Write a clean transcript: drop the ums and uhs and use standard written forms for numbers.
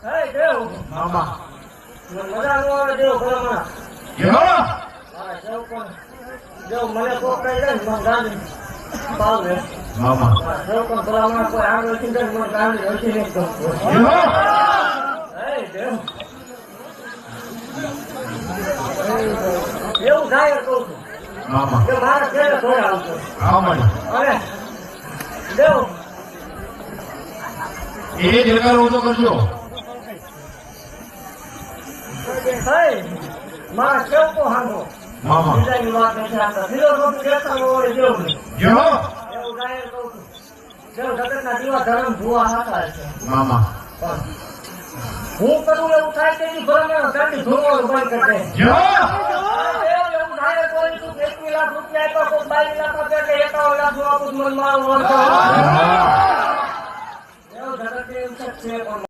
હે દેવ મામા મને મજા નો આવે દેવ ભલામણા યો મારા દેવ કોણ દેવ મને કોક કહી દે ને મને ગાંધી પાવે મામા દેવ કોણ ભલામણા કોઈ આગળ થી દે મને ગાંધી હસી નહીં તો યો હે દેવ એવું થાય કહું છું મામા કે મારા ઘરે થોડા આવતો આમણ અને દેવ એ જગારો તો કરજો હે મારા કેવકો હાંડો મામા બીજાની વાત નથી આવતા ફિલોસોફી દેતા હોય દેવ નહીં યો એવું ગાયન કહું છું દેવ જગતના દીવા ધર્મ ભૂવા હાથા છે મામા હું કરું એવું થાય કે એની ભલામણ ત્યાંથી ધોવાનું બંધ કરી દે યો એવું થાય કોઈ તું 21 લાખ રૂપિયા આપ્યા કોઈ 22 લાખ આપ્યા કે 51 લાખ નું આપું મન મારું હા. એવું જગત એવું છે પણ